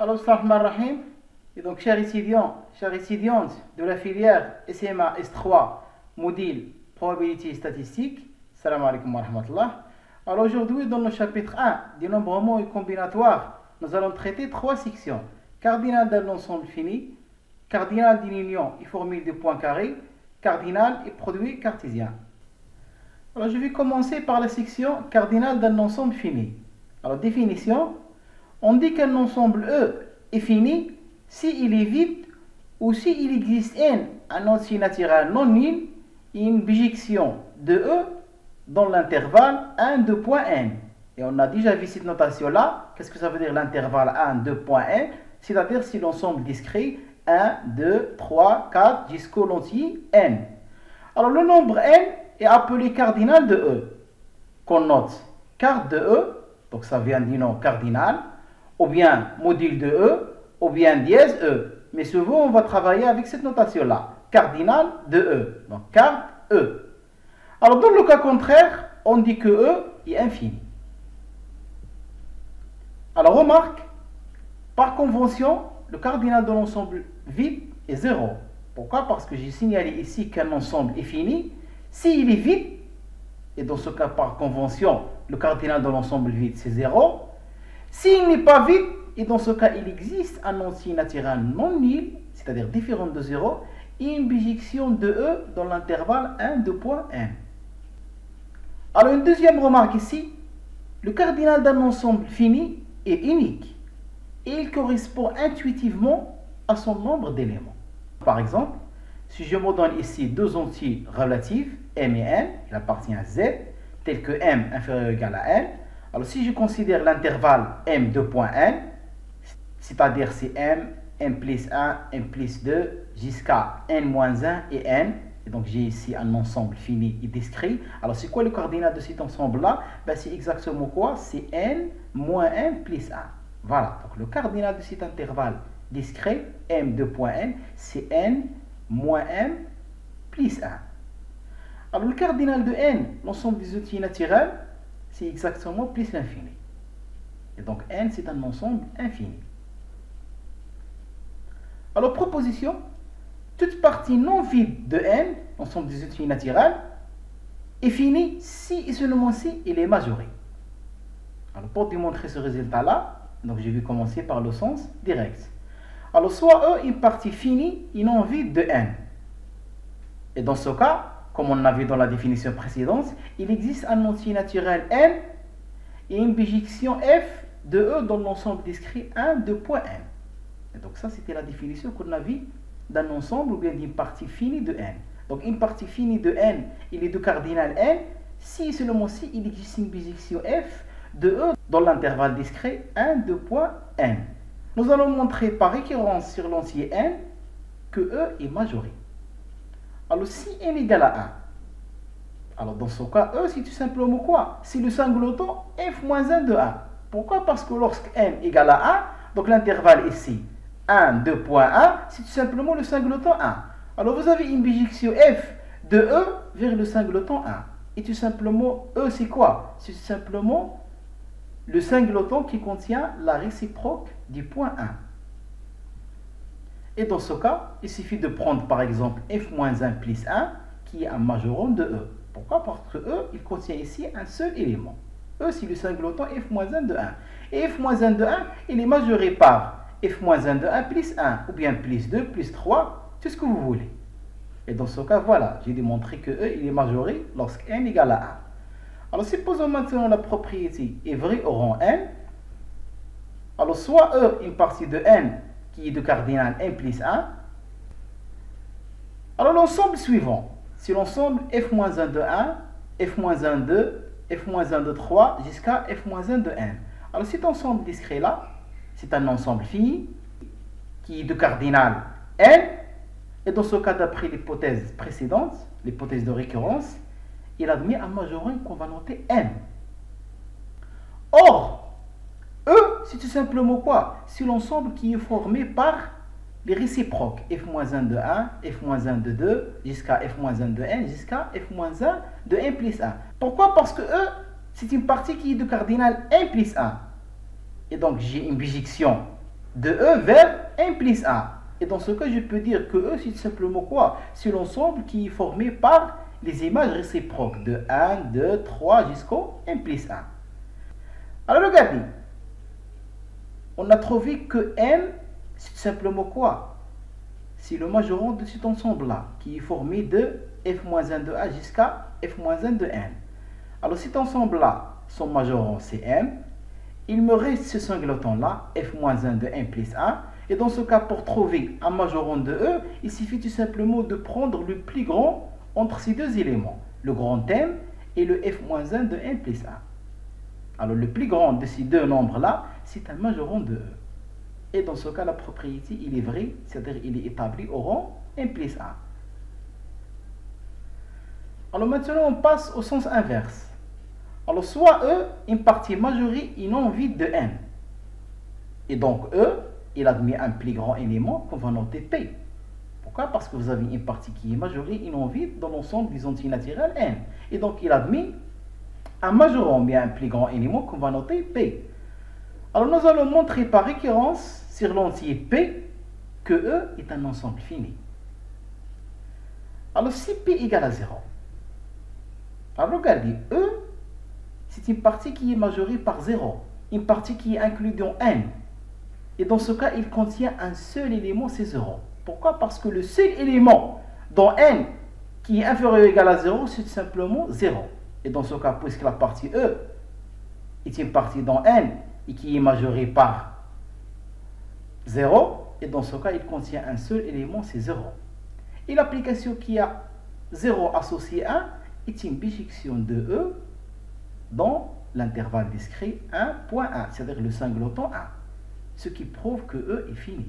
Alors, salam rahim. Et donc, chers étudiants, chères étudiantes de la filière SMA S3, module probabilité et statistique, salam alaikum wa rahmatullah. Alors, aujourd'hui, dans le chapitre 1 des nombrements et combinatoires, nous allons traiter trois sections: cardinal d'un ensemble fini, cardinal d'une union et formule de points carrés, cardinal et produit cartésien. Alors, je vais commencer par la section cardinal d'un ensemble fini. Alors, définition: on dit qu'un ensemble E est fini s'il est vide ou s'il existe un entier naturel non nul et une bijection de E dans l'intervalle 1, 2, n. Et on a déjà vu cette notation-là. Qu'est-ce que ça veut dire l'intervalle 1, 2, n? C'est-à-dire si l'ensemble discret 1, 2, 3, 4 jusqu'au l'entier n. Alors le nombre n est appelé cardinal de E, qu'on note carte de E, donc ça vient du nom cardinal, ou bien module de E, ou bien dièse E. Mais souvent, on va travailler avec cette notation-là, cardinal de E, donc carte E. Alors, dans le cas contraire, on dit que E est infini. Alors, remarque, par convention, le cardinal de l'ensemble vide est 0. Pourquoi? Parce que j'ai signalé ici qu'un ensemble est fini s'il est vide, et dans ce cas, par convention, le cardinal de l'ensemble vide, c'est 0. S'il n'est pas vide, et dans ce cas, il existe un entier naturel non nul, c'est-à-dire différent de 0, et une bijection de E dans l'intervalle 1, 2, n. Alors, une deuxième remarque ici, le cardinal d'un ensemble fini est unique, et il correspond intuitivement à son nombre d'éléments. Par exemple, si je me donne ici deux entiers relatifs, m et n, il appartient à z, tel que m inférieur ou égal à n. Alors, si je considère l'intervalle m 2 n, c'est-à-dire c'est m plus 1, m plus 2, jusqu'à n-1 et n, et donc j'ai ici un ensemble fini et discret. Alors, c'est quoi le cardinal de cet ensemble-là? Ben, c'est exactement quoi? C'est n moins n plus 1. Voilà, donc le cardinal de cet intervalle discret, m 2 n, c'est n moins m plus 1. Alors, le cardinal de n, l'ensemble des outils naturels, c'est exactement plus l'infini. Et donc, n, c'est un ensemble infini. Alors, proposition: toute partie non vide de n, l'ensemble des outils naturels, est finie si et seulement si il est majoré. Alors, pour démontrer ce résultat-là, donc je vais commencer par le sens direct. Alors, soit E est une partie finie et non vide de n. Et dans ce cas, comme on a vu dans la définition précédente, il existe un entier naturel n et une bijection f de E dans l'ensemble discret 1, 2, n. Et donc ça, c'était la définition qu'on a vue d'un ensemble ou bien d'une partie finie de n. Donc une partie finie de n, il est de cardinal n, si et seulement si il existe une bijection f de E dans l'intervalle discret 1, 2, n. Nous allons montrer par récurrence sur l'entier n que E est majoré. Alors, si n égale à 1, alors dans ce cas, E, c'est tout simplement quoi? C'est le singleton f moins 1 de 1. Pourquoi? Parce que lorsque n égale à 1, donc l'intervalle ici, 1, 2, 1, c'est tout simplement le singleton 1. Alors, vous avez une bijection f de E vers le singleton 1. Et tout simplement, E, c'est quoi? C'est tout simplement le singleton qui contient la réciproque du point 1. Et dans ce cas, il suffit de prendre par exemple f-1 plus 1 qui est un majoron de E. Pourquoi? Parce que E, il contient ici un seul élément. E, c'est le singleton f-1 de 1. Et f-1 de 1, il est majoré par f-1 de 1 plus 1, ou bien plus 2, plus 3, tout ce que vous voulez. Et dans ce cas, voilà, j'ai démontré que E, il est majoré lorsque n égale à 1. Alors, supposons maintenant la propriété est vraie au rang n. Alors, soit E, une partie de n, qui est de cardinal n plus 1. Alors, l'ensemble suivant, c'est l'ensemble f-1 de 1, f-1 de, f-1 de 3 jusqu'à f-1 de n. Alors, cet ensemble discret-là, c'est un ensemble fini qui est de cardinal n. Et dans ce cas, d'après l'hypothèse précédente, l'hypothèse de récurrence, il admet un majoron qu'on va noter n. Or, E, c'est tout simplement quoi? C'est l'ensemble qui est formé par les réciproques f-1 de 1, f-1 de 2, jusqu'à f-1 de n, jusqu'à f-1 de n plus 1. Pourquoi? Parce que E, c'est une partie qui est de cardinal n plus 1. Et donc, j'ai une bijection de E vers n plus 1. Et dans ce cas, je peux dire que E, c'est tout simplement quoi? C'est l'ensemble qui est formé par les images réciproques de 1, 2, 3 jusqu'au n plus 1. Alors regardez, on a trouvé que M, c'est tout simplement quoi? C'est le majorant de cet ensemble-là, qui est formé de f-1 de A jusqu'à f-1 de N. Alors cet ensemble-là, son majorant c'est M. Il me reste ce singleton-là, f-1 de N plus 1. Et dans ce cas, pour trouver un majorant de E, il suffit tout simplement de prendre le plus grand entre ces deux éléments, le grand M et le f-1 de N plus 1. Alors le plus grand de ces deux nombres-là, c'est un majorant de E. Et dans ce cas, la propriété, il est vrai, c'est-à-dire il est établi au rang n plus 1. Alors maintenant, on passe au sens inverse. Alors soit E, une partie majorée et non vide de N. Et donc E, il admet un plus grand élément qu'on va noter P. Pourquoi? Parce que vous avez une partie qui est majorée et non vide dans l'ensemble des entiers naturels N. Et donc il admet un majorant, bien un plus grand élément qu'on va noter P. Alors nous allons montrer par récurrence sur l'entier P que E est un ensemble fini. Alors si P égale à 0, alors regardez, E, c'est une partie qui est majorée par 0, une partie qui est inclue dans N. Et dans ce cas, il contient un seul élément, c'est 0. Pourquoi? Parce que le seul élément dans N qui est inférieur ou égal à 0, c'est simplement 0. Et dans ce cas, puisque la partie E est une partie dans N et qui est majorée par 0, et dans ce cas, il contient un seul élément, c'est 0. Et l'application qui a 0 associé à 1 est une bijection de E dans l'intervalle discret 1.1, c'est-à-dire le singleton 1. Ce qui prouve que E est fini.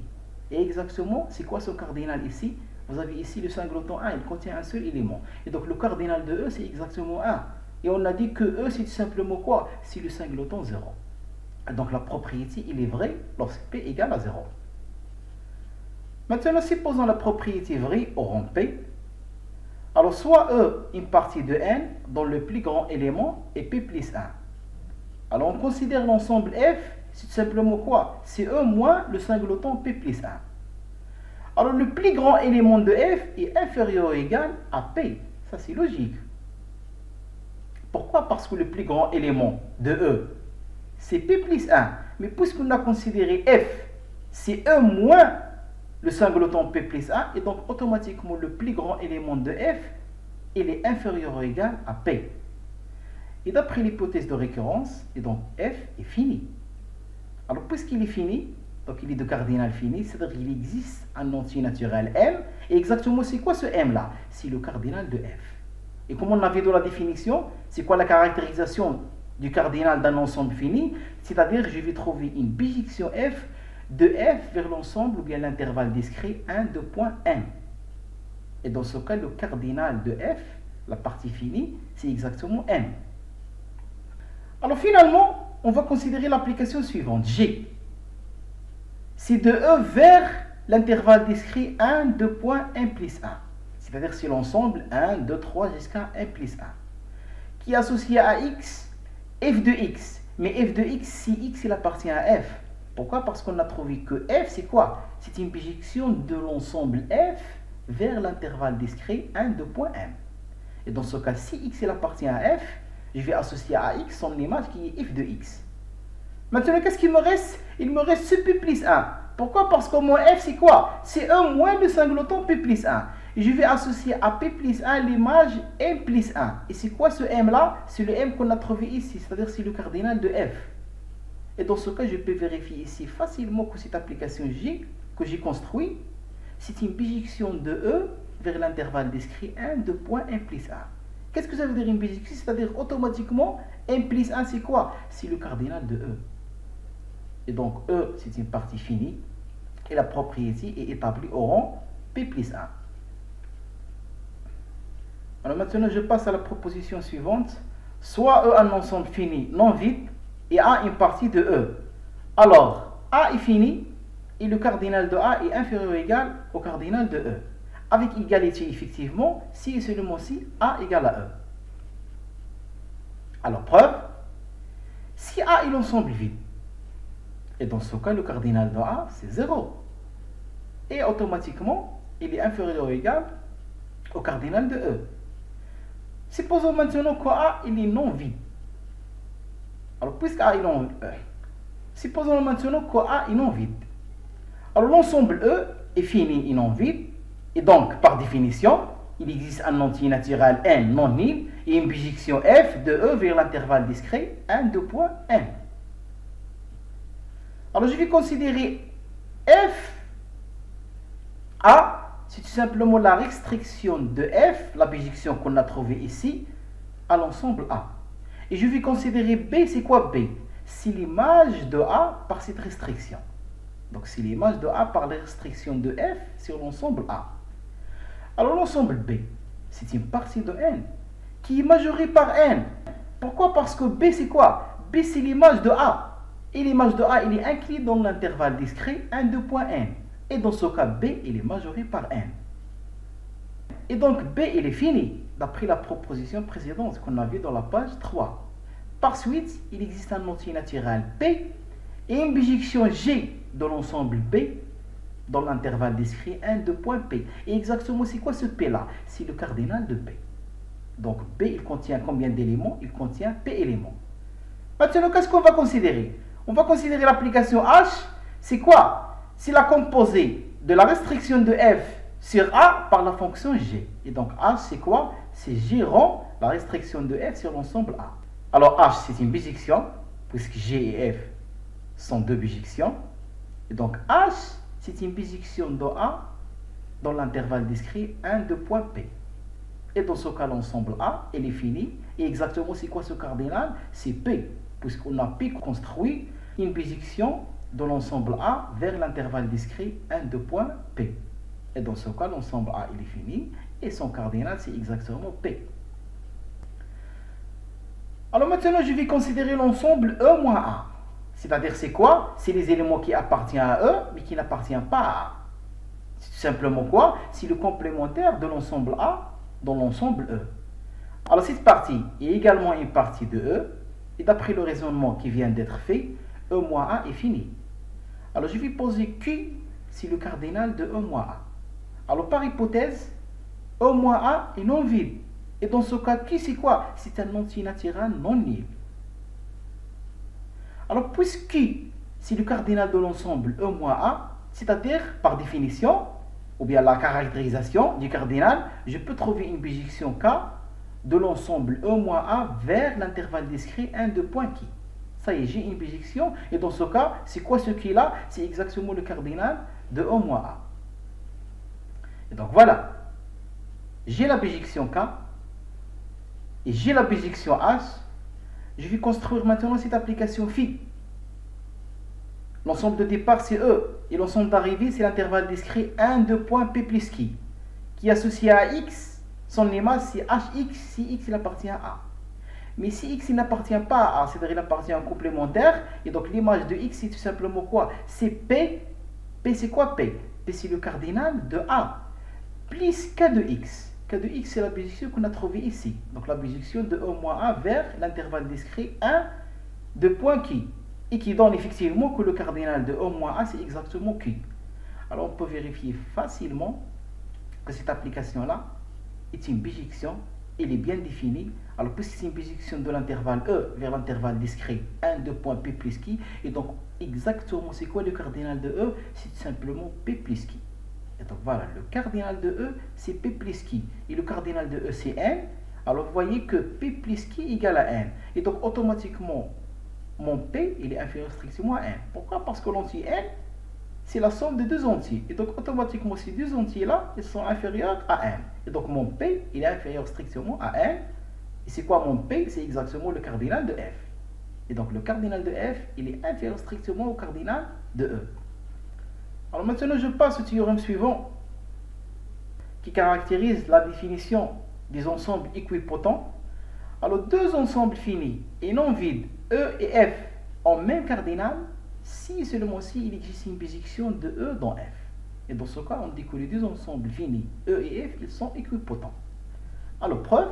Et exactement, c'est quoi son cardinal ici? Vous avez ici le singleton 1, il contient un seul élément. Et donc le cardinal de E, c'est exactement 1. Et on a dit que E, c'est tout simplement quoi? C'est le singleton 0. Et donc la propriété, il est vrai lorsque P égale à 0. Maintenant, supposons la propriété vraie au rang P. Alors soit E, une partie de N, dont le plus grand élément est P plus 1. Alors on considère l'ensemble F, c'est tout simplement quoi? C'est E moins le singleton P plus 1. Alors le plus grand élément de F est inférieur ou égal à P. Ça c'est logique. Pourquoi? Parce que le plus grand élément de E, c'est P plus 1. Mais puisqu'on a considéré F, c'est E moins le singleton P plus 1, et donc automatiquement le plus grand élément de F, il est inférieur ou égal à P. Et d'après l'hypothèse de récurrence, et donc F est fini. Alors puisqu'il est fini, donc il est de cardinal fini, c'est-à-dire qu'il existe un entier naturel M, et exactement c'est quoi ce M là? C'est le cardinal de F. Et comme on a vu dans la définition, c'est quoi la caractérisation du cardinal d'un ensemble fini? C'est-à-dire je vais trouver une bijection F de F vers l'ensemble ou bien l'intervalle discret 1 de point M. Et dans ce cas, le cardinal de F, la partie finie, c'est exactement M. Alors finalement, on va considérer l'application suivante, G. C'est de E vers l'intervalle discret 1 de point M plus 1. C'est-à-dire c'est l'ensemble 1, 2, 3 jusqu'à M plus 1. Qui est associé à X, F de X. Mais F de X, si X il appartient à F. Pourquoi? Parce qu'on a trouvé que F, c'est quoi? C'est une bijection de l'ensemble F vers l'intervalle discret 1 de point M. Et dans ce cas, si X il appartient à F, je vais associer à X son image qui est F de X. Maintenant, qu'est-ce qu'il me reste? Il me reste ce P plus 1. Pourquoi? Parce qu'au moins F, c'est quoi? C'est 1 moins le singleton P plus 1. Et je vais associer à P plus 1 l'image M plus 1. Et c'est quoi ce M là? C'est le M qu'on a trouvé ici, c'est-à-dire c'est le cardinal de F. Et dans ce cas, je peux vérifier ici facilement que cette application G que j'ai construite, c'est une bijection de E vers l'intervalle discret 1 de point M plus 1. Qu'est-ce que ça veut dire une bijection? C'est-à-dire automatiquement, M plus 1 c'est quoi? C'est le cardinal de E. Et donc E c'est une partie finie et la propriété est établie au rang P plus 1. Alors maintenant je passe à la proposition suivante. Soit E un ensemble fini non vide et A une partie de E. Alors A est fini et le cardinal de A est inférieur ou égal au cardinal de E. Avec égalité effectivement, si et seulement si A égale à E. Alors preuve, si A est l'ensemble vide, Et dans ce cas, le cardinal de A, c'est 0. Et automatiquement, il est inférieur ou égal au cardinal de E. Supposons maintenant que A, il est non vide. Alors, puisque A est non vide, supposons maintenant que A est non vide. Alors, l'ensemble E est fini et non vide. Et donc, par définition, il existe un entier naturel N non nul et une bijection F de E vers l'intervalle discret N de point N. Alors, je vais considérer F A, c'est tout simplement la restriction de F, la bijection qu'on a trouvée ici, à l'ensemble A. Et je vais considérer B, c'est quoi B? C'est l'image de A par cette restriction. Donc, c'est l'image de A par la restriction de F sur l'ensemble A. Alors, l'ensemble B, c'est une partie de N qui est majorée par N. Pourquoi? Parce que B, c'est quoi? B, c'est l'image de A. Et l'image de A, il est inclus dans l'intervalle discret N de point N. Et dans ce cas, B, il est majoré par N. Et donc, B, il est fini, d'après la proposition précédente qu'on a vue dans la page 3. Par suite, il existe un entier naturel P et une bijection G de l'ensemble B dans l'intervalle discret N de point P. Et exactement, c'est quoi ce P-là? C'est le cardinal de P. Donc, B, il contient combien d'éléments? Il contient P éléments. Maintenant, qu'est-ce qu'on va considérer? On va considérer l'application H. C'est quoi? C'est la composée de la restriction de F sur A par la fonction G. Et donc, H, c'est quoi? C'est G rond la restriction de F sur l'ensemble A. Alors, H, c'est une bijection, puisque G et F sont deux bijections. Et donc, H, c'est une bijection de A dans l'intervalle discret 1 de point P. Et dans ce cas, l'ensemble A, il est fini. Et exactement, c'est quoi ce cardinal? C'est P, puisqu'on a P construit une bijection de l'ensemble A vers l'intervalle discret 1 de point P. Et dans ce cas, l'ensemble A, il est fini. Et son cardinal, c'est exactement P. Alors maintenant, je vais considérer l'ensemble E moins A. C'est-à-dire, c'est quoi? C'est les éléments qui appartiennent à E, mais qui n'appartiennent pas à A. C'est tout simplement quoi? C'est le complémentaire de l'ensemble A dans l'ensemble E. Alors, cette partie est également une partie de E. Et d'après le raisonnement qui vient d'être fait, E moins A est fini. Alors, je vais poser Q, c'est le cardinal de E moins A. Alors, par hypothèse, E moins A est non vide. Et dans ce cas, Q, c'est quoi? C'est un entier naturel non nul. Alors, puisque Q, c'est le cardinal de l'ensemble E moins A, c'est-à-dire, par définition, ou bien la caractérisation du cardinal, je peux trouver une bijection K de l'ensemble E moins A vers l'intervalle discret 1 de point Q. Ça y est, j'ai une bijection. Et dans ce cas, c'est quoi ce qui est là? C'est exactement le cardinal de E moins A. Et donc voilà. J'ai la bijection K. Et j'ai la bijection H. Je vais construire maintenant cette application phi. L'ensemble de départ, c'est E. Et l'ensemble d'arrivée, c'est l'intervalle discret 1 de point P plus Q. Qui est associé à X. Son image, c'est HX si X il appartient à A. Mais si X n'appartient pas à A, c'est-à-dire il appartient à un complémentaire, et donc l'image de X c'est tout simplement quoi? C'est P. P c'est quoi P? P c'est le cardinal de A, plus K de X. K de X c'est la bijection qu'on a trouvée ici. Donc la bijection de E moins A vers l'intervalle discret 1 de point Q. Et qui donne effectivement que le cardinal de E moins A c'est exactement Q. Alors on peut vérifier facilement que cette application-là est une bijection. Elle est bien définie. Alors, puisque c'est une bijection de l'intervalle E vers l'intervalle discret 1 de point P plus Q, et donc exactement c'est quoi le cardinal de E? C'est tout simplement P plus Q. Et donc voilà, le cardinal de E c'est P plus Q. Et le cardinal de E c'est N. Alors vous voyez que P plus Q égale à N. Et donc automatiquement, mon P il est inférieur strictement à N. Pourquoi? Parce que l'entier N c'est la somme de deux entiers. Et donc, automatiquement, ces deux entiers-là, ils sont inférieurs à N. Et donc, mon P, il est inférieur strictement à N. Et c'est quoi mon P? C'est exactement le cardinal de F. Et donc, le cardinal de F, il est inférieur strictement au cardinal de E. Alors, maintenant, je passe au théorème suivant qui caractérise la définition des ensembles équipotents. Alors, deux ensembles finis et non vides, E et F, ont même cardinal, si seulement si il existe une bijection de E dans F. Et dans ce cas, on dit que les deux ensembles finis, E et F, ils sont équipotents. Alors, preuve,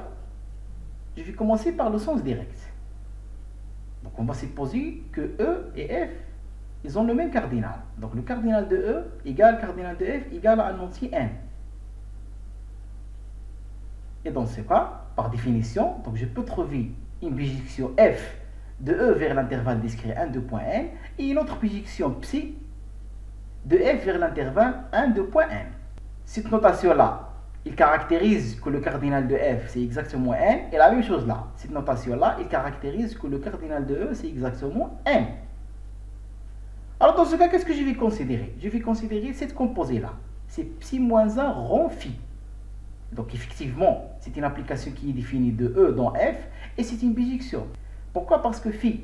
je vais commencer par le sens direct. Donc, on va supposer que E et F ils ont le même cardinal. Donc le cardinal de E égale cardinal de F égale à un entier n. Et dans ce cas, par définition, donc je peux trouver une bijection F de E vers l'intervalle discret 1, 2.n et une autre bijection psi de F vers l'intervalle 1, 2.n. Cette notation-là, il caractérise que le cardinal de F c'est exactement n, et la même chose là. Cette notation-là, il caractérise que le cardinal de E c'est exactement n. Alors dans ce cas, qu'est-ce que je vais considérer? Je vais considérer cette composée-là. C'est psi moins 1 rond phi. Donc effectivement, c'est une application qui est définie de E dans F, et c'est une bijection. Pourquoi? Parce que phi,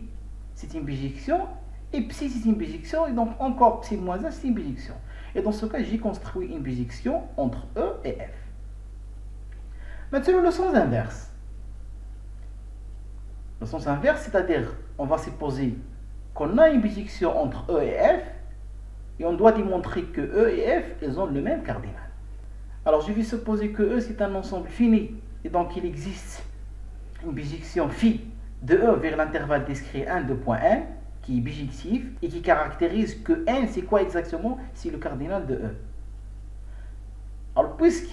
c'est une bijection, et psi, c'est une bijection, et donc encore psi moins 1, c'est une bijection. Et dans ce cas, j'ai construit une bijection entre E et F. Maintenant, le sens inverse. Le sens inverse, c'est-à-dire, on va supposer qu'on a une bijection entre E et F, et on doit démontrer que E et F, ils ont le même cardinal. Alors, je vais supposer que E, c'est un ensemble fini, et donc il existe une bijection phi de E vers l'intervalle discret 1, 2.n, qui est bijective, et qui caractérise que n, c'est quoi exactement? C'est le cardinal de E. Alors, puisque,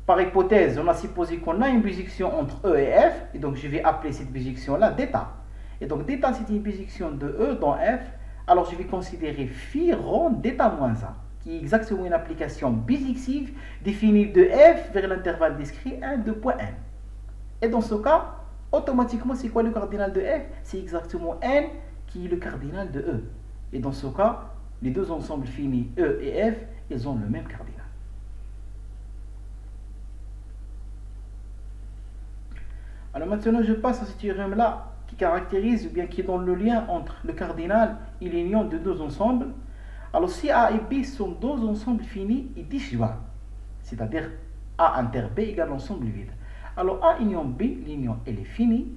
par hypothèse, on a supposé qu'on a une bijection entre E et F, et donc je vais appeler cette bijection-là d'état. Et donc, d'état, c'est une bijection de E dans F. Alors, je vais considérer phi rond d'état moins 1, qui est exactement une application bijective définie de F vers l'intervalle discret 1, 2.n. Et dans ce cas, automatiquement, c'est quoi le cardinal de F? C'est exactement n qui est le cardinal de E. Et dans ce cas, les deux ensembles finis E et F, ils ont le même cardinal. Alors maintenant, je passe à ce théorème-là qui caractérise, ou bien qui donne le lien entre le cardinal et l'union de deux ensembles. Alors si A et B sont deux ensembles finis et disjoints, c'est-à-dire A inter B égale l'ensemble vide. Alors A union B, l'union elle est finie,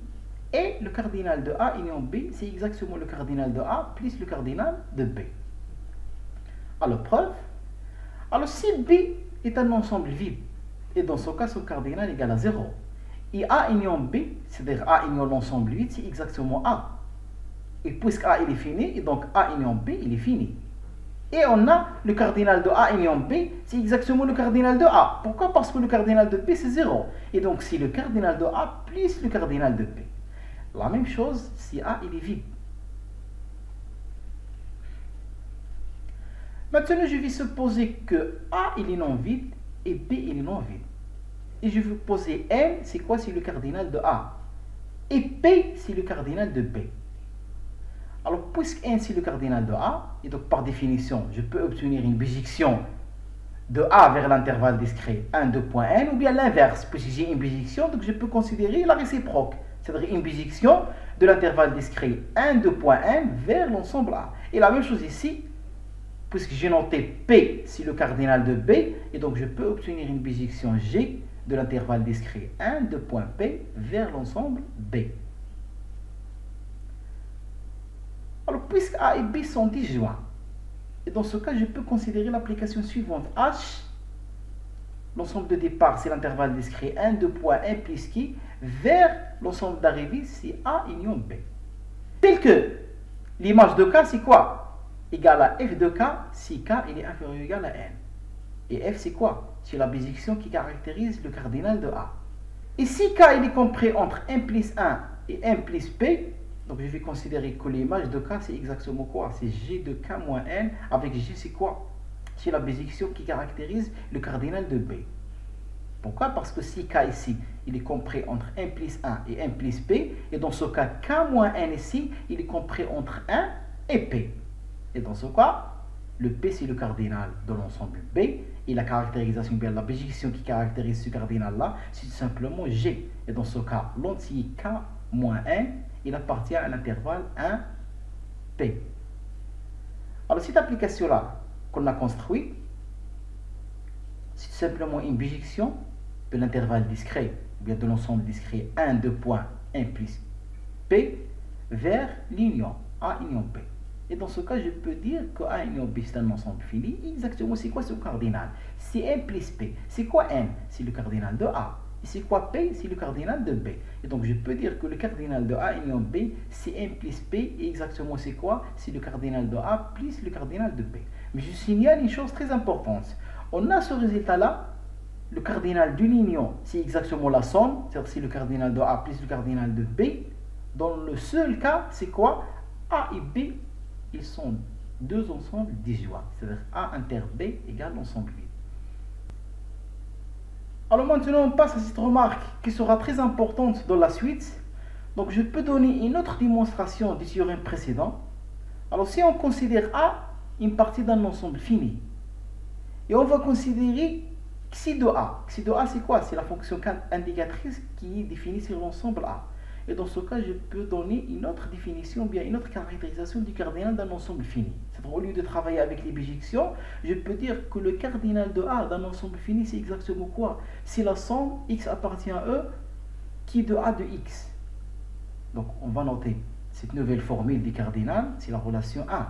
et le cardinal de A union B, c'est exactement le cardinal de A plus le cardinal de B. Alors preuve, alors si B est un ensemble vide, et dans ce cas son cardinal égale à 0, et A union B, c'est-à-dire A union l'ensemble vide, c'est exactement A. Et puisque A il est fini, et donc A union B il est fini. Et on a le cardinal de A union B, c'est exactement le cardinal de A. Pourquoi? Parce que le cardinal de B c'est 0. Et donc c'est le cardinal de A plus le cardinal de B. La même chose si A il est vide. Maintenant je vais supposer que A il est non vide et B il est non vide. Et je vais poser N, c'est quoi? C'est le cardinal de A. Et P c'est le cardinal de B. Alors, puisque n c'est le cardinal de A, et donc par définition, je peux obtenir une bijection de A vers l'intervalle discret 1, 2.n, ou bien l'inverse, puisque j'ai une bijection, donc je peux considérer la réciproque, c'est-à-dire une bijection de l'intervalle discret 1, 2.n vers l'ensemble A. Et la même chose ici, puisque j'ai noté P, c'est le cardinal de B, et donc je peux obtenir une bijection G de l'intervalle discret 1, 2.P vers l'ensemble B. Alors, puisque A et B sont disjoints, et dans ce cas, je peux considérer l'application suivante. H, l'ensemble de départ, c'est l'intervalle discret 1, 2.n plus qui, vers l'ensemble d'arrivée, c'est A union B. Tel que l'image de K, c'est quoi? Égal à F de K, si K il est inférieur ou égal à N. Et F, c'est quoi? C'est la bijection qui caractérise le cardinal de A. Et si K il est compris entre n plus 1 et n plus P, donc je vais considérer que l'image de K c'est exactement quoi? C'est G de K moins N, avec G c'est quoi? C'est la bijection qui caractérise le cardinal de B. Pourquoi? Parce que si K ici, il est compris entre n plus 1 et n plus P, et dans ce cas, K moins N ici, il est compris entre 1 et P. Et dans ce cas, le P c'est le cardinal de l'ensemble B, et la caractérisation, bien la bijection qui caractérise ce cardinal-là, c'est simplement G. Et dans ce cas, l'entier K moins N, il appartient à l'intervalle 1P. Alors cette application-là qu'on a construite, c'est simplement une bijection de l'intervalle discret, ou bien de l'ensemble discret 1, 2.n plus P vers l'union A union P. Et dans ce cas, je peux dire que A union B c'est un ensemble fini. Exactement, c'est quoi ce cardinal? C'est n plus P. C'est quoi n? C'est le cardinal de A. c'est quoi P? C'est le cardinal de B. Et donc je peux dire que le cardinal de A union B, c'est M plus P. Et exactement c'est quoi? C'est le cardinal de A plus le cardinal de B. Mais je signale une chose très importante. On a ce résultat-là. Le cardinal d'une union, c'est exactement la somme. C'est-à-dire c'est le cardinal de A plus le cardinal de B. Dans le seul cas, c'est quoi? A et B, ils sont deux ensembles disjoints. C'est-à-dire A inter B égale l'ensemble vide. Alors maintenant, on passe à cette remarque qui sera très importante dans la suite. Donc, je peux donner une autre démonstration du théorème précédent. Alors, si on considère A une partie d'un ensemble fini, et on va considérer xi de A. Xi de A, c'est quoi? C'est la fonction indicatrice qui est définie sur l'ensemble A. Et dans ce cas, je peux donner une autre définition, bien une autre caractérisation du cardinal d'un ensemble fini. C'est-à-dire, au lieu de travailler avec les bijections, je peux dire que le cardinal de A d'un ensemble fini, c'est exactement quoi? C'est la somme x appartient à E qui de A de x. Donc, on va noter cette nouvelle formule du cardinal, c'est la relation 1.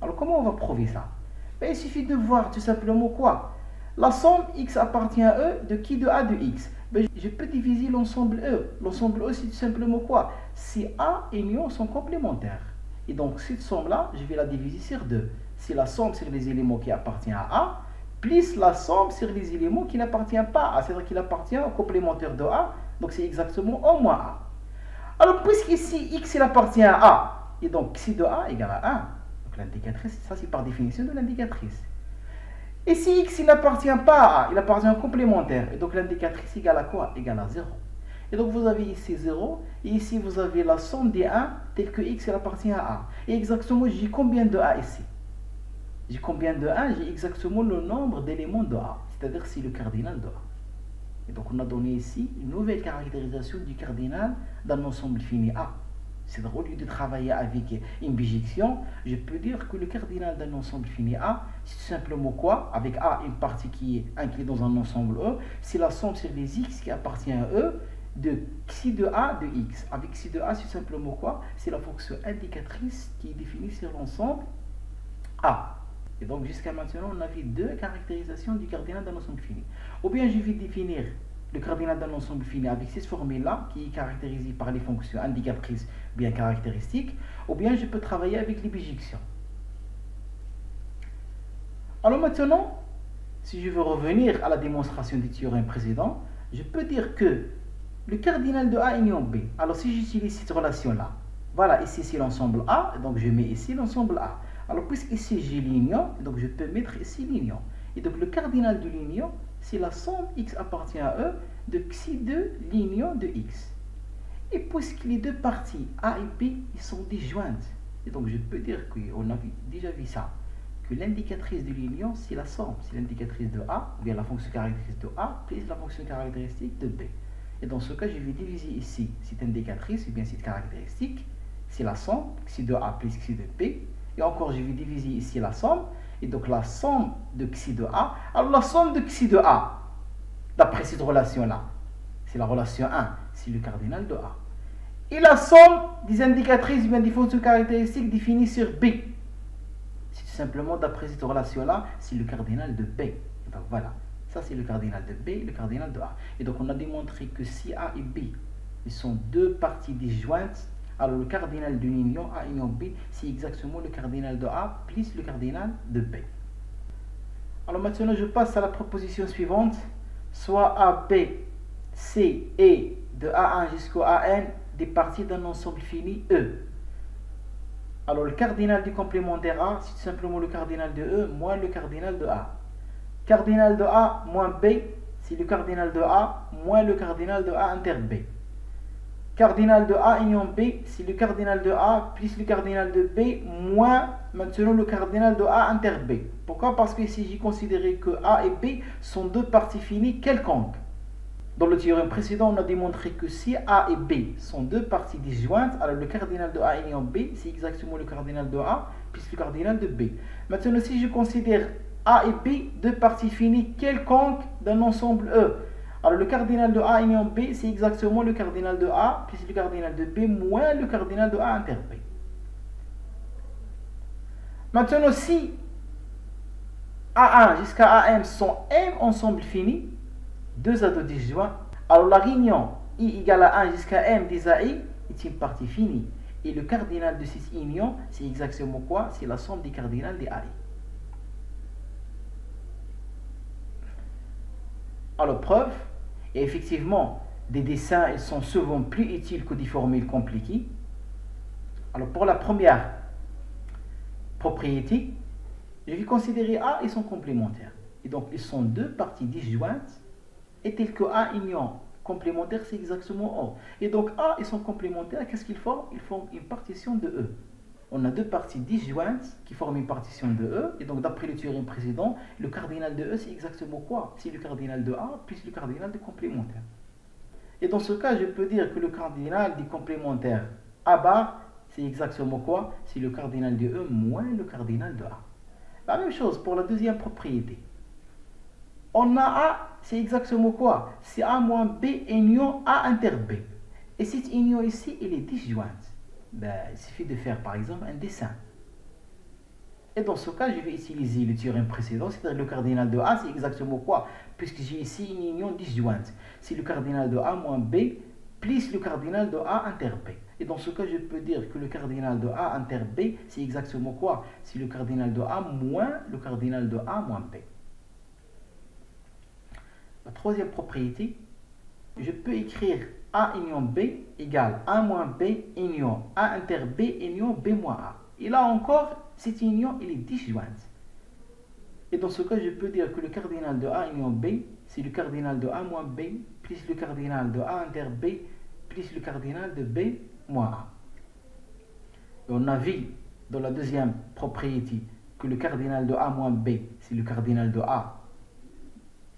Alors, comment on va prouver ça? Ben, il suffit de voir tout simplement quoi? La somme x appartient à E de qui de A de x. Ben, je peux diviser l'ensemble E. L'ensemble E, c'est tout simplement quoi? Si A et mu sont complémentaires. Et donc, cette somme-là, je vais la diviser sur 2. C'est la somme sur les éléments qui appartiennent à A, plus la somme sur les éléments qui n'appartiennent pas à A. C'est-à-dire qu'il appartient au complémentaire de A. Donc, c'est exactement au moins A. Alors, puisqu'ici, x, il appartient à A, et donc, xi de A égale à 1. Donc, l'indicatrice, ça, c'est par définition de l'indicatrice. Et si x il n'appartient pas à A, il appartient au complémentaire. Et donc l'indicatrice égale à quoi? Égale à 0. Et donc vous avez ici 0. Et ici vous avez la somme des 1 tel que x il appartient à A. Et exactement j'ai combien de A ici? J'ai combien de A? J'ai exactement le nombre d'éléments de A. C'est-à-dire c'est le cardinal de A. Et donc on a donné ici une nouvelle caractérisation du cardinal d'un ensemble fini A. C'est-à-dire, au lieu de travailler avec une bijection, je peux dire que le cardinal d'un ensemble fini A, c'est tout simplement quoi? Avec A, une partie qui est inclue dans un ensemble E, c'est la somme sur les x qui appartient à E de xi de A de x. Avec xi de A, c'est simplement quoi? C'est la fonction indicatrice qui est définie sur l'ensemble A. Et donc, jusqu'à maintenant, on a vu deux caractérisations du cardinal d'un ensemble fini. Ou bien, je vais définir le cardinal d'un ensemble fini avec cette formule-là, qui est caractérisée par les fonctions indicatrices bien caractéristiques, ou bien je peux travailler avec les bijections. Alors maintenant, si je veux revenir à la démonstration du théorème précédent, je peux dire que le cardinal de A union B, alors si j'utilise cette relation-là, voilà, ici c'est l'ensemble A, donc je mets ici l'ensemble A. Alors puisqu'ici j'ai l'union, donc je peux mettre ici l'union. Et donc le cardinal de l'union, c'est la somme x appartient à E de xi de l'union de x. Et puisque les deux parties A et B ils sont disjointes, et donc je peux dire qu'on a déjà vu ça, que l'indicatrice de l'union c'est la somme, c'est l'indicatrice de A, ou bien la fonction caractéristique de A plus la fonction caractéristique de B. Et dans ce cas, je vais diviser ici cette indicatrice, ou bien cette caractéristique, c'est la somme, xi de A plus xi de B, et encore je vais diviser ici la somme, et donc la somme de xi de A. Alors la somme de xi de A, d'après cette relation-là, c'est la relation 1, c'est le cardinal de A. Et la somme des indicatrices, bien des fonctions caractéristiques définies sur B, c'est tout simplement d'après cette relation-là, c'est le cardinal de B. Et donc voilà, ça c'est le cardinal de B et le cardinal de A. Et donc on a démontré que si A et B, ils sont deux parties disjointes, alors le cardinal d'une union A union B, c'est exactement le cardinal de A plus le cardinal de B. Alors maintenant je passe à la proposition suivante. Soit AB, C et de A1 jusqu'au AN des parties d'un ensemble fini E. Alors le cardinal du complémentaire A, c'est tout simplement le cardinal de E moins le cardinal de A. Cardinal de A moins B, c'est le cardinal de A moins le cardinal de A inter B. Cardinal de A union B, c'est le cardinal de A plus le cardinal de B moins maintenant le cardinal de A inter B. Pourquoi? Parce que ici j'ai considéré que A et B sont deux parties finies quelconques. Dans le théorème précédent, on a démontré que si A et B sont deux parties disjointes, alors le cardinal de A union B, c'est exactement le cardinal de A plus le cardinal de B. Maintenant, si je considère A et B deux parties finies quelconques d'un ensemble E, alors le cardinal de A union B, c'est exactement le cardinal de A plus le cardinal de B moins le cardinal de A inter B. Maintenant, si A1 jusqu'à AM sont M ensemble fini, deux à deux disjoints, Alors la réunion I égale à 1 jusqu'à M des AI est une partie finie. Et le cardinal de cette union, c'est exactement quoi? C'est la somme des cardinales des AI. Alors preuve, et effectivement, des dessins ils sont souvent plus utiles que des formules compliquées. Alors pour la première propriété, je vais considérer A et son complémentaire. Et donc ils sont deux parties disjointes, et tel que A union complémentaire, c'est exactement O. Et donc A et son complémentaire, qu'est-ce qu'ils forment? Ils forment une partition de E. On a deux parties disjointes qui forment une partition de E. Et donc d'après le théorème précédent, le cardinal de E, c'est exactement quoi? C'est le cardinal de A plus le cardinal de complémentaire. Et dans ce cas, je peux dire que le cardinal du complémentaire A bar, c'est exactement quoi? C'est le cardinal de E moins le cardinal de A. La même chose pour la deuxième propriété. On a A, c'est exactement quoi? C'est A moins B union A inter B. Et cette union ici, elle est disjointe. Ben, il suffit de faire par exemple un dessin. Et dans ce cas, je vais utiliser le théorème précédent, c'est-à-dire le cardinal de A, c'est exactement quoi? Puisque j'ai ici une union disjointe. C'est le cardinal de A moins B plus le cardinal de A inter B. Et dans ce cas, je peux dire que le cardinal de A inter B, c'est exactement quoi? C'est le cardinal de A moins le cardinal de A moins B. La troisième propriété, je peux écrire A union B égale A moins B union A inter B union B moins A. Et là encore, cette union elle est disjointe. Et dans ce cas, je peux dire que le cardinal de A union B, c'est le cardinal de A moins B plus le cardinal de A inter B plus le cardinal de B moins A. Et on a vu dans la deuxième propriété que le cardinal de A moins B, c'est le cardinal de A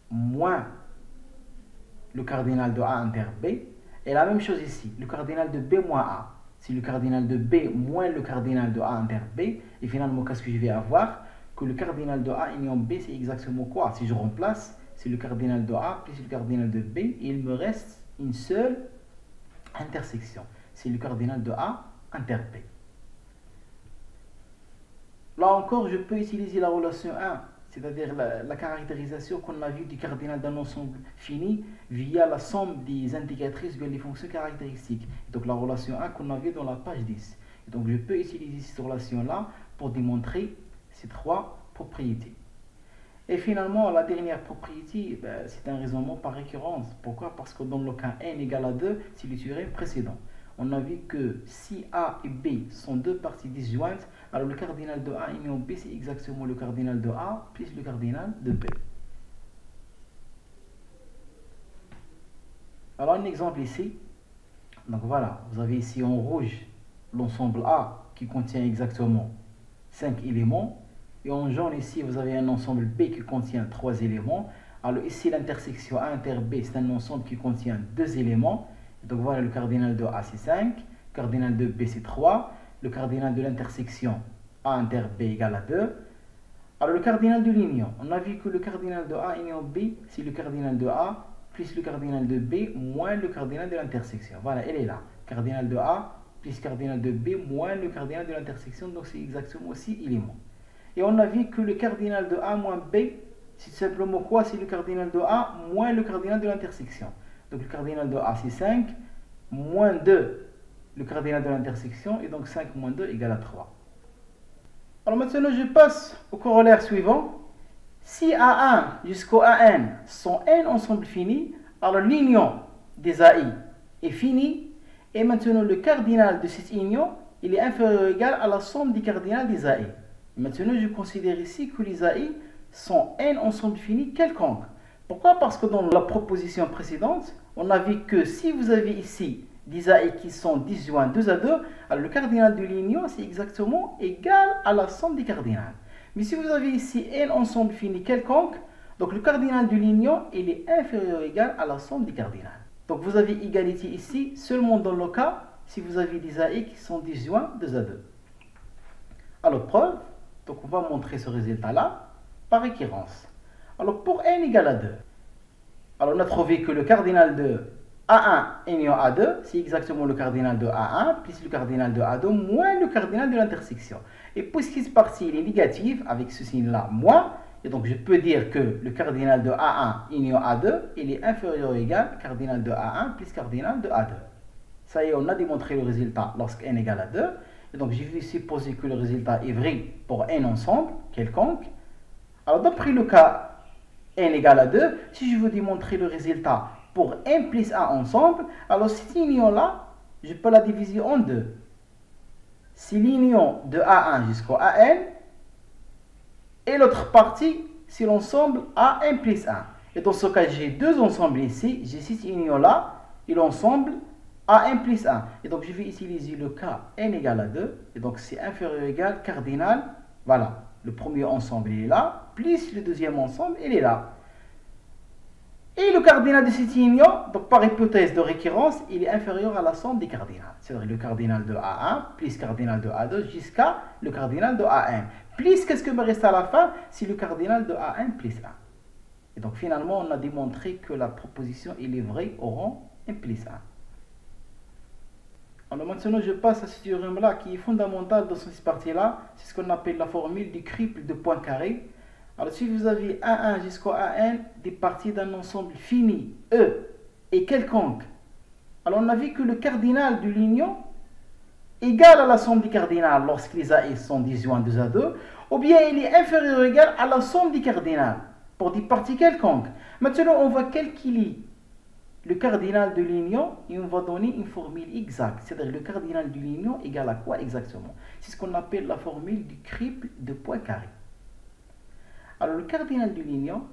moins le cardinal de A inter B. Et la même chose ici, le cardinal de B moins A, c'est le cardinal de B moins le cardinal de A inter B. Et finalement, qu'est-ce que je vais avoir? Que le cardinal de A union B, c'est exactement quoi? Si je remplace, c'est le cardinal de A plus le cardinal de B. Et il me reste une seule intersection. C'est le cardinal de A inter B. Là encore, je peux utiliser la relation 1, c'est-à-dire la caractérisation qu'on a vue du cardinal d'un ensemble fini via la somme des indicatrices bien des fonctions caractéristiques. Donc la relation 1 qu'on a vue dans la page 10. Et donc je peux utiliser cette relation-là pour démontrer ces trois propriétés. Et finalement, la dernière propriété, c'est un raisonnement par récurrence. Pourquoi? Parce que dans le cas n égale à 2, c'est le théorème précédent. On a vu que si A et B sont deux parties disjointes, alors le cardinal de A union B, c'est exactement le cardinal de A plus le cardinal de B. Alors un exemple ici. Donc voilà, vous avez ici en rouge l'ensemble A qui contient exactement 5 éléments. Et en jaune ici, vous avez un ensemble B qui contient 3 éléments. Alors ici, l'intersection A inter B, c'est un ensemble qui contient 2 éléments. Donc voilà, le cardinal de A c'est 5, le cardinal de B c'est 3, le cardinal de l'intersection A inter B égale à 2. Alors le cardinal de l'union, on a vu que le cardinal de A union B, c'est le cardinal de A plus le cardinal de B moins le cardinal de l'intersection. Voilà, elle est là. Cardinal de A plus cardinal de B moins le cardinal de l'intersection, donc c'est exactement 6 éléments. Et on a vu que le cardinal de A moins B, c'est simplement quoi? C'est le cardinal de A moins le cardinal de l'intersection. Donc le cardinal de A c'est 5, moins 2 le cardinal de l'intersection, et donc 5 moins 2 égale à 3. Alors maintenant je passe au corollaire suivant. Si A1 jusqu'au AN sont n ensembles finis, alors l'union des AI est finie, et maintenant le cardinal de cette union il est inférieur ou égal à la somme des cardinals des AI. Et maintenant je considère ici que les AI sont n ensembles finis quelconques. Pourquoi? Parce que dans la proposition précédente, on a vu que si vous avez ici des AI qui sont disjoints 2 à 2, alors le cardinal de l'union, c'est exactement égal à la somme des cardinals. Mais si vous avez ici n ensemble fini quelconque, donc le cardinal de l'union, il est inférieur ou égal à la somme des cardinals. Donc vous avez égalité ici seulement dans le cas si vous avez des AI qui sont disjoints 2 à 2. Alors preuve, donc on va montrer ce résultat-là par récurrence. Alors pour n égale à 2, alors on a trouvé que le cardinal de A1 union A2, c'est exactement le cardinal de A1 plus le cardinal de A2 moins le cardinal de l'intersection. Et puisque cette partie est négative avec ce signe-là, moins, Et donc je peux dire que le cardinal de A1 union A2, il est inférieur ou égal cardinal de A1 plus cardinal de A2. Ça y est, on a démontré le résultat lorsque n égale à 2. Et donc je vais supposer que le résultat est vrai pour n ensemble, quelconque. Alors d'après le cas n égale à 2, si je veux démontrer le résultat pour n plus 1 ensemble, alors cette union-là, je peux la diviser en deux. C'est l'union de A1 jusqu'au AN, et l'autre partie, c'est l'ensemble AN plus 1. Et dans ce cas, j'ai deux ensembles ici, j'ai cette union-là, et l'ensemble AN plus 1. Et donc, je vais utiliser le cas n égale à 2, et donc c'est inférieur ou égal cardinal, voilà, le premier ensemble, il est là, plus le deuxième ensemble, il est là. Et le cardinal de cette union, donc par hypothèse de récurrence, il est inférieur à la somme des cardinals. C'est-à-dire le cardinal de A1 plus cardinal de A2 jusqu'à le cardinal de AN. Plus, qu'est-ce que me reste à la fin? C'est le cardinal de AN plus 1. Et donc finalement, on a démontré que la proposition il est vraie au rang n plus 1. Alors maintenant, je passe à ce théorème-là qui est fondamental dans cette partie-là. C'est ce qu'on appelle la formule du triple de Poincaré. Alors, si vous avez A1 jusqu'au AN, des parties d'un ensemble fini, E, et quelconque, alors on a vu que le cardinal de l'union égal à la somme des cardinals lorsque les A sont disjoints 2 à 2, ou bien il est inférieur ou égal à la somme des cardinals pour des parties quelconques. Maintenant, on va calculer le cardinal de l'union et on va donner une formule exacte. C'est-à-dire le cardinal de l'union égale à quoi exactement? C'est ce qu'on appelle la formule du triple de Poincaré. Alors, le cardinal de l'union,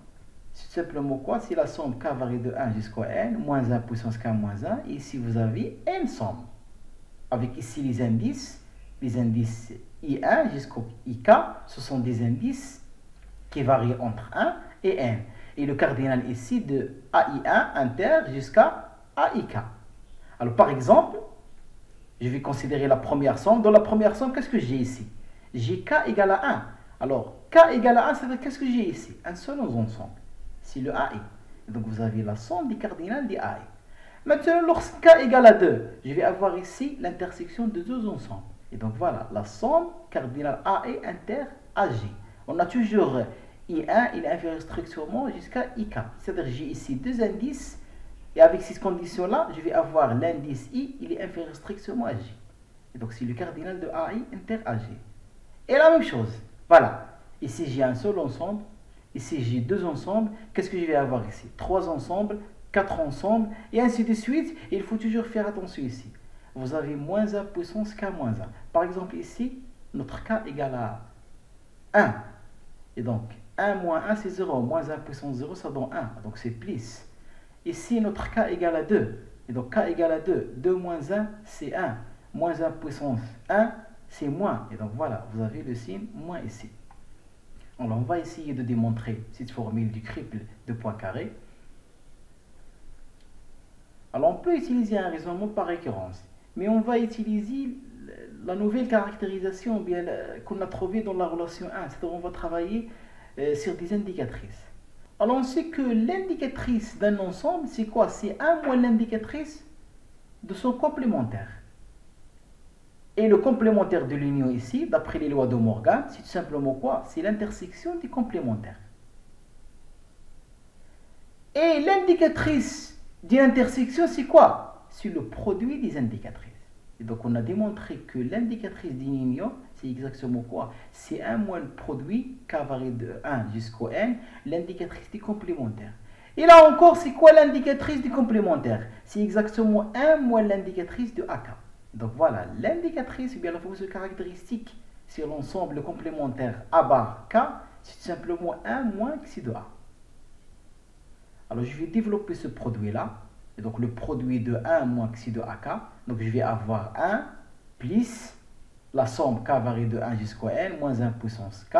c'est simplement quoi? C'est la somme k varie de 1 jusqu'à n, moins 1 puissance k moins 1. Et ici, vous avez n sommes. Avec ici les indices I1 jusqu'au IK, ce sont des indices qui varient entre 1 et n. Et le cardinal ici de AI1 inter jusqu'à AIK. Alors, par exemple, je vais considérer la première somme. Dans la première somme, qu'est-ce que j'ai ici? J'ai k égale à 1. Alors, k égale à 1, ça veut dire qu'est-ce que j'ai ici? Un seul ensemble. C'est le AI. Donc, vous avez la somme des cardinals des AI. Maintenant, lorsque k égale à 2, je vais avoir ici l'intersection de deux ensembles. Et donc, voilà, la somme cardinale AI inter AG. On a toujours I1, il est inférieur strictement jusqu'à IK. C'est-à-dire, j'ai ici deux indices. Et avec ces conditions-là, je vais avoir l'indice I, il est inférieur strictement à J. Et donc, c'est le cardinal de AI inter AG. Et la même chose. Voilà, ici j'ai un seul ensemble, ici j'ai deux ensembles. Qu'est-ce que je vais avoir ici? Trois ensembles, quatre ensembles, et ainsi de suite. Et il faut toujours faire attention ici. Vous avez moins 1 puissance k moins 1. Par exemple ici, notre k égale à 1. Et donc, 1 moins 1 c'est 0, moins 1 puissance 0 ça donne 1, donc c'est plus. Ici, notre k égale à 2. Et donc k égale à 2, 2 moins 1 c'est 1, moins 1 puissance 1, c'est moins. Et donc voilà, vous avez le signe moins ici. Alors on va essayer de démontrer cette formule du triple de Poincaré. Alors on peut utiliser un raisonnement par récurrence, mais on va utiliser la nouvelle caractérisation bien qu'on a trouvée dans la relation 1. C'est-à-dire on va travailler sur des indicatrices. Alors on sait que l'indicatrice d'un ensemble, c'est quoi? C'est 1 moins l'indicatrice de son complémentaire. Et le complémentaire de l'union ici, d'après les lois de Morgan, c'est tout simplement quoi? C'est l'intersection des complémentaires. Et l'indicatrice d'une intersection, c'est quoi? C'est le produit des indicatrices. Et donc on a démontré que l'indicatrice d'une union, c'est exactement quoi? C'est 1 moins le produit k varie de 1 jusqu'au n, l'indicatrice des complémentaires. Et là encore, c'est quoi l'indicatrice des complémentaires? C'est exactement 1 moins l'indicatrice de AK. Donc voilà, l'indicatrice, bien la fonction caractéristique sur l'ensemble complémentaire A bar K, c'est simplement 1 moins xi de A. Alors je vais développer ce produit-là. Et donc le produit de 1 moins xi de AK. Donc je vais avoir 1 plus la somme K varie de 1 jusqu'au N moins 1 puissance K.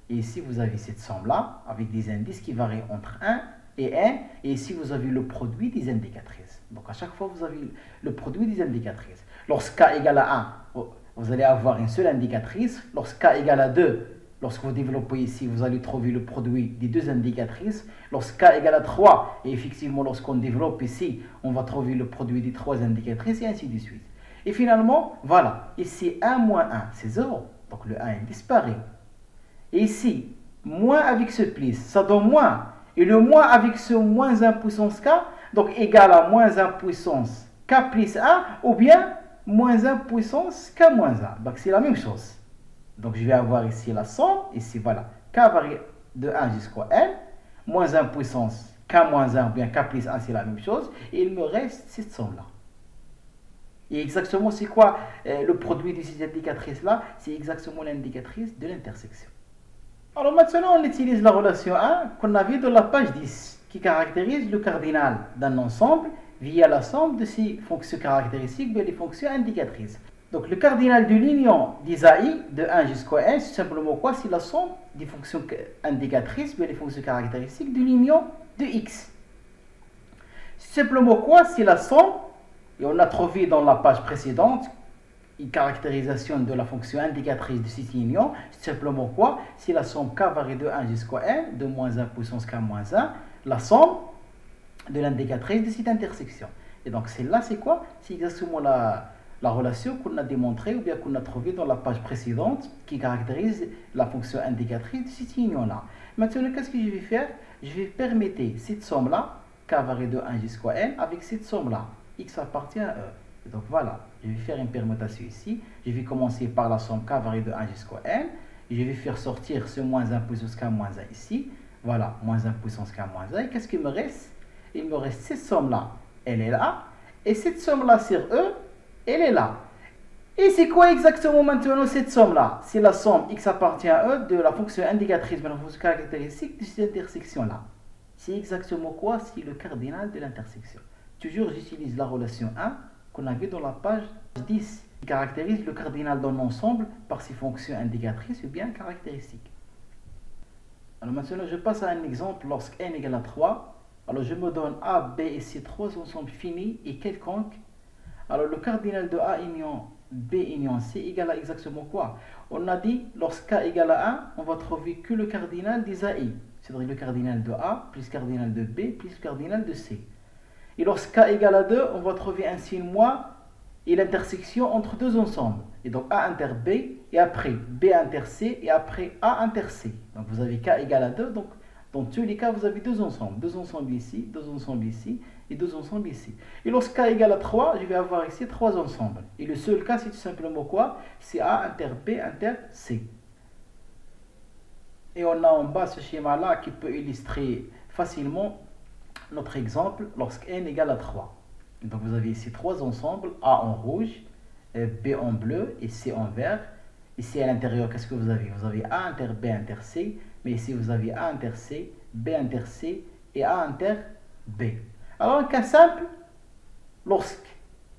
Et ici vous avez cette somme-là avec des indices qui varient entre 1 et n. Et ici vous avez le produit des indicatrices. Donc à chaque fois vous avez le produit des indicatrices. Lorsque k égale à 1, vous allez avoir une seule indicatrice. Lorsque k égale à 2, lorsque vous développez ici, vous allez trouver le produit des deux indicatrices. Lorsque k égale à 3, et effectivement lorsqu'on développe ici, on va trouver le produit des trois indicatrices et ainsi de suite. Et finalement, voilà, ici 1 moins 1, c'est 0. Donc le 1 disparaît. Et ici, moins avec ce plus, ça donne moins. Et le moins avec ce moins 1 puissance k, donc égal à moins 1 puissance k plus 1, ou bien moins 1 puissance k moins 1. Donc c'est la même chose. Donc je vais avoir ici la somme, ici voilà, k varie de 1 jusqu'à n, moins 1 puissance k moins 1, ou bien k plus 1, c'est la même chose, et il me reste cette somme-là. Et exactement, c'est quoi le produit de ces indicatrices-là? C'est exactement l'indicatrice de l'intersection. Alors maintenant, on utilise la relation 1 qu'on a vue dans la page 10, qui caractérise le cardinal d'un ensemble via la somme de ses fonctions caractéristiques et les fonctions indicatrices. Donc le cardinal de l'union des AI de 1 jusqu'à n, c'est simplement quoi? C'est la somme des fonctions indicatrices et les fonctions caractéristiques de l'union de x. C'est simplement quoi? C'est la somme, et on a trouvé dans la page précédente une caractérisation de la fonction indicatrice de cette union. C'est simplement quoi? C'est la somme k varie de 1 jusqu'à n, de moins 1 puissance k moins 1, la somme de l'indicatrice de cette intersection. Et donc celle-là, c'est quoi? C'est exactement la relation qu'on a démontrée ou bien qu'on a trouvée dans la page précédente qui caractérise la fonction indicatrice de cette union-là. Maintenant, qu'est-ce que je vais faire? Je vais permettre cette somme-là, k varie de 1 jusqu'à n, avec cette somme-là, x appartient à e. Et donc voilà, je vais faire une permutation ici. Je vais commencer par la somme k varie de 1 jusqu'à n. Et je vais faire sortir ce moins 1 puissance k moins 1 ici. Voilà, moins 1 puissance k moins 1. Et qu'est-ce qu'il me reste? Il me reste cette somme-là, elle est là. Et cette somme-là sur e, elle est là. Et c'est quoi exactement maintenant cette somme-là? C'est la somme x appartient à e de la fonction indicatrice de la fonction caractéristique de cette intersection-là. C'est exactement quoi? C'est le cardinal de l'intersection. Toujours, j'utilise la relation 1 qu'on a vu dans la page 10, qui caractérise le cardinal d'un ensemble par ses fonctions indicatrices ou bien caractéristiques. Alors maintenant, je passe à un exemple lorsque n égale à 3. Alors je me donne A, B et C, trois ensembles finis et quelconques. Alors le cardinal de A union B union C égale à exactement quoi? On a dit, lorsque K égale à 1, on va trouver que le cardinal des AI. C'est-à-dire le cardinal de A plus le cardinal de B plus le cardinal de C. Et lorsque k égale à 2, on va trouver un signe moins et l'intersection entre deux ensembles. Et donc A inter B, et après B inter C, et après A inter C. Donc vous avez k égale à 2, donc dans tous les cas, vous avez deux ensembles ici, deux ensembles ici, et deux ensembles ici. Et lorsque k égale à 3, je vais avoir ici trois ensembles. Et le seul cas, c'est tout simplement quoi? C'est A inter B inter C. Et on a en bas ce schéma-là qui peut illustrer facilement notre exemple lorsque n égale à 3. Donc vous avez ici trois ensembles, A en rouge, B en bleu et C en vert. Ici à l'intérieur, qu'est-ce que vous avez? Vous avez A inter B inter C, mais ici vous avez A inter C, B inter C et A inter B. Alors un cas simple, lorsque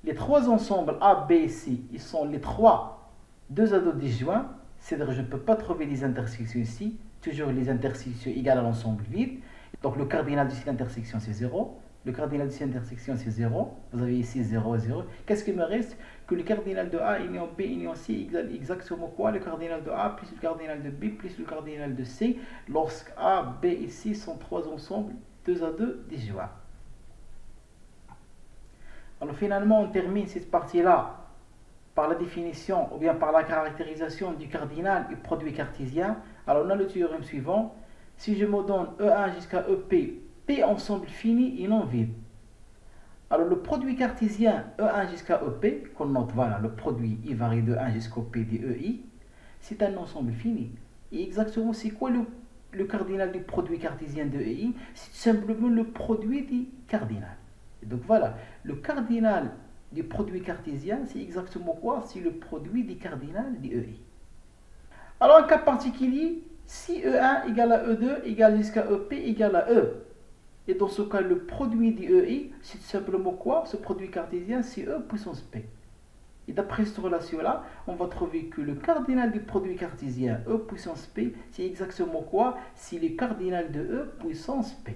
les trois ensembles A, B et C, ils sont les trois deux ados disjoints, c'est-à-dire je ne peux pas trouver les intersections ici, toujours les intersections égales à l'ensemble vide. Donc le cardinal de cette intersection c'est 0. Le cardinal de cette intersection c'est 0. Vous avez ici 0, 0. Qu'est-ce qu'il me reste? Que le cardinal de A union B union C égale exactement quoi? Le cardinal de A plus le cardinal de B plus le cardinal de C. Lorsque A, B et C sont trois ensembles 2 à 2 disjoints. Alors finalement on termine cette partie-là par la définition ou bien par la caractérisation du cardinal et produit cartésien. Alors on a le théorème suivant. Si je me donne E1 jusqu'à EP, P ensemble fini et non vide. Alors le produit cartésien E1 jusqu'à EP, qu'on note, voilà, le produit I varie de 1 jusqu'au P de EI, c'est un ensemble fini. Et exactement, c'est quoi le cardinal du produit cartésien de EI? C'est simplement le produit du cardinal. Et donc voilà, le cardinal du produit cartésien, c'est exactement quoi? C'est le produit du cardinal de EI. Alors un cas particulier, si E1 égale à E2 égale jusqu'à EP égale à E. Et dans ce cas, le produit d'EI, c'est simplement quoi? Ce produit cartésien, c'est E puissance P. Et d'après cette relation-là, on va trouver que le cardinal du produit cartésien E puissance P, c'est exactement quoi? C'est le cardinal de E puissance P.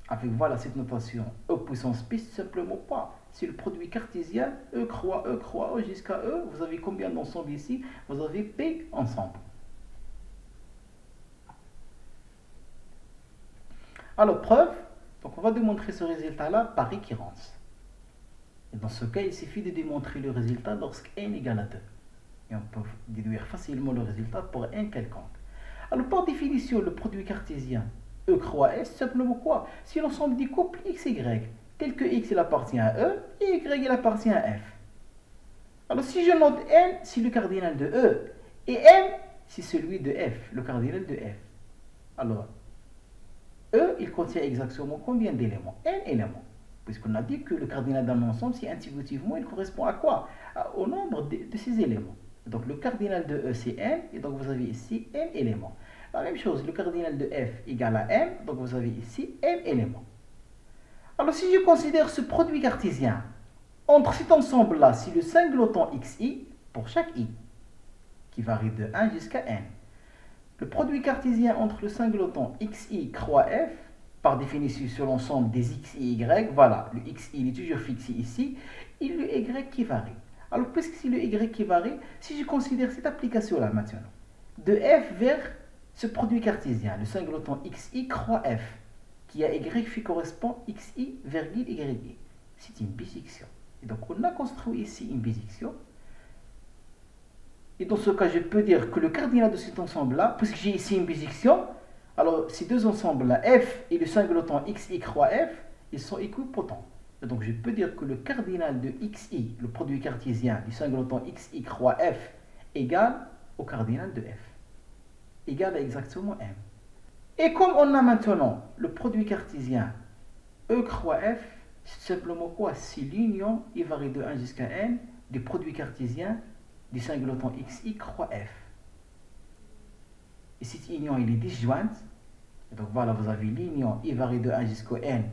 Avec voilà cette notation E puissance P, c'est simplement quoi? C'est le produit cartésien E croix E jusqu'à E. Vous avez combien d'ensembles ici? Vous avez P ensemble. Alors, preuve, donc on va démontrer ce résultat-là par récurrence. Et dans ce cas, il suffit de démontrer le résultat lorsque n égale à 2. Et on peut déduire facilement le résultat pour n quelconque. Alors par définition, le produit cartésien E croix F, c'est simplement quoi? C'est l'ensemble des couples X et Y, tel que X il appartient à E et Y il appartient à F. Alors si je note N, c'est le cardinal de E, et M, c'est celui de F, le cardinal de F. Alors, E, il contient exactement combien d'éléments? N éléments. Puisqu'on a dit que le cardinal d'un ensemble, si intuitivement, il correspond à quoi? Au nombre de ces éléments. Donc le cardinal de E, c'est N, et donc vous avez ici N éléments. La même chose, le cardinal de F égale à M, donc vous avez ici M éléments. Alors si je considère ce produit cartésien entre cet ensemble-là, c'est le singleton xi pour chaque i, qui varie de 1 jusqu'à n. Le produit cartésien entre le singleton xi croix f, par définition sur l'ensemble des x et y, voilà, le xi il est toujours fixé ici, et le y qui varie. Alors puisque c'est le y qui varie, si je considère cette application-là maintenant, de f vers ce produit cartésien, le singleton xi croix f, qui a y qui correspond xi virgule yi, c'est une bisection. Et donc on a construit ici une bisection. Et dans ce cas, je peux dire que le cardinal de cet ensemble-là, puisque j'ai ici une bisection, alors ces deux ensembles-là, F et le singleton xi croix F, ils sont équipotents. Et donc je peux dire que le cardinal de xi, le produit cartésien du singleton xi croix F, égale au cardinal de F, égale à exactement M. Et comme on a maintenant le produit cartésien E croix F, c'est simplement quoi? C'est l'union, il varie de 1 jusqu'à n, du produit cartésien du singleton xi croix f. Et cette union, il est disjointe. Et donc voilà, vous avez l'union, il varie de 1 jusqu'à n,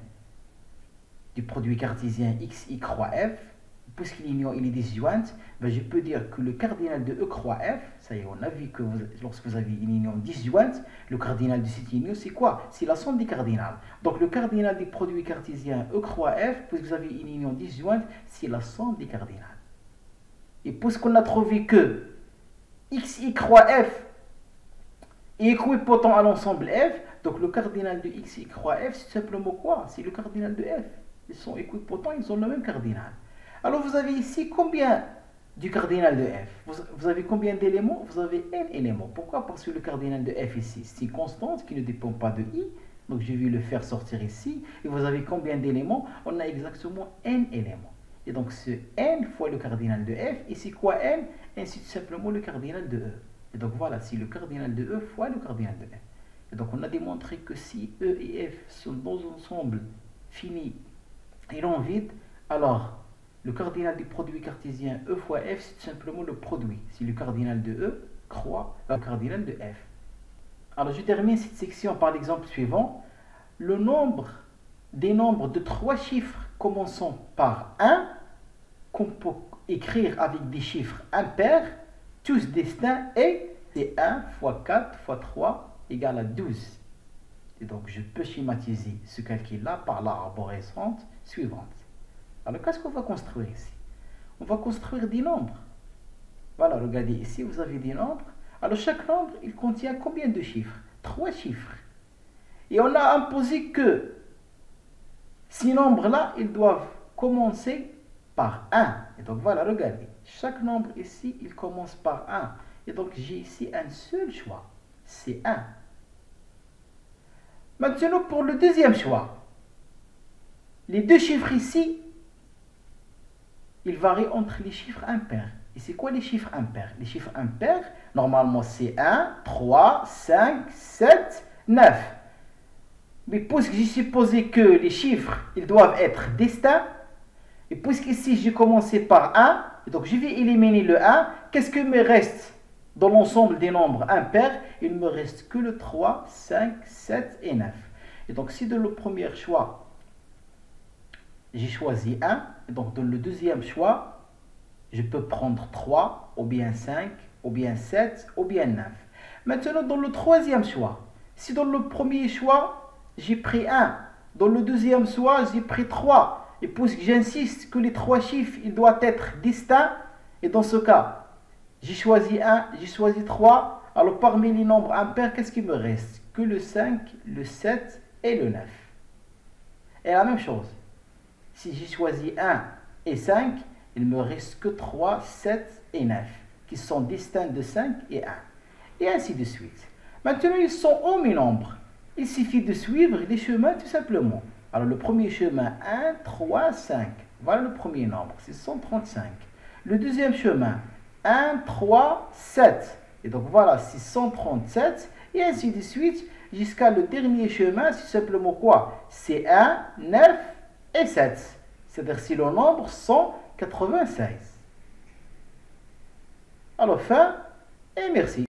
du produit cartésien xi croix f. Puisque l'union, il est disjointe, ben je peux dire que le cardinal de E croix f, ça y est, on a vu que lorsque vous avez une union disjointe, le cardinal de cette union, c'est quoi? C'est la somme des cardinales. Donc le cardinal du produit cartésien E croix f, puisque vous avez une union disjointe, c'est la somme des cardinales. Et puisqu'on a trouvé que xi croix f est équipotent à l'ensemble f, donc le cardinal de xi croix f, c'est simplement quoi? C'est le cardinal de f. Ils sont équipotents, ils ont le même cardinal. Alors vous avez ici combien du cardinal de f? Vous avez combien d'éléments? Vous avez n éléments. Pourquoi? Parce que le cardinal de f ici, c'est une constante qui ne dépend pas de i. Donc je vais le faire sortir ici. Et vous avez combien d'éléments? On a exactement n éléments. Et donc ce n fois le cardinal de f, et c'est quoi n? N c'est tout simplement le cardinal de e. Et donc voilà, c'est le cardinal de e fois le cardinal de f. Et donc on a démontré que si e et f sont dans un ensemble fini et non vide, alors le cardinal du produit cartésien e fois f, c'est tout simplement le produit. C'est le cardinal de e croix le cardinal de f. Alors je termine cette section par l'exemple suivant. Le nombre des nombres de 3 chiffres commençant par 1, qu'on peut écrire avec des chiffres impairs, tous distincts, et c'est 1 fois 4 fois 3 égale à 12. Et donc je peux schématiser ce calcul-là par l'arborescente suivante. Alors qu'est-ce qu'on va construire ici? On va construire des nombres. Voilà, regardez ici, vous avez des nombres. Alors chaque nombre, il contient combien de chiffres? 3 chiffres. Et on a imposé que ces nombres-là, ils doivent commencer par 1. Et donc voilà, regardez. Chaque nombre ici, il commence par 1. Et donc j'ai ici un seul choix. C'est 1. Maintenant, pour le deuxième choix. Les deux chiffres ici, ils varient entre les chiffres impairs. Et c'est quoi les chiffres impairs? Les chiffres impairs, normalement, c'est 1, 3, 5, 7, 9. Mais puisque j'ai supposé que les chiffres, ils doivent être distincts, et puisqu'ici j'ai commencé par 1, donc je vais éliminer le 1, qu'est-ce que me reste dans l'ensemble des nombres impairs? Il ne me reste que le 3, 5, 7 et 9. Et donc si dans le premier choix, j'ai choisi 1, et donc dans le deuxième choix, je peux prendre 3, ou bien 5, ou bien 7, ou bien 9. Maintenant, dans le troisième choix, si dans le premier choix, j'ai pris 1. Dans le deuxième choix, j'ai pris 3. Et puisque j'insiste que les 3 chiffres, ils doivent être distincts, et dans ce cas, j'ai choisi 1, j'ai choisi 3. Alors parmi les nombres impairs, qu'est-ce qu'il me reste? Que le 5, le 7 et le 9. Et la même chose, si j'ai choisi 1 et 5, il me reste que 3, 7 et 9, qui sont distincts de 5 et 1. Et ainsi de suite. Maintenant, ils sont omni-nombres. Il suffit de suivre les chemins tout simplement. Alors, le premier chemin, 1, 3, 5. Voilà le premier nombre, c'est 135. Le deuxième chemin, 1, 3, 7. Et donc, voilà, c'est 137. Et ainsi de suite, jusqu'à le dernier chemin, c'est simplement quoi? C'est 1, 9 et 7. C'est-à-dire, c'est le nombre 196. Alors, fin et merci.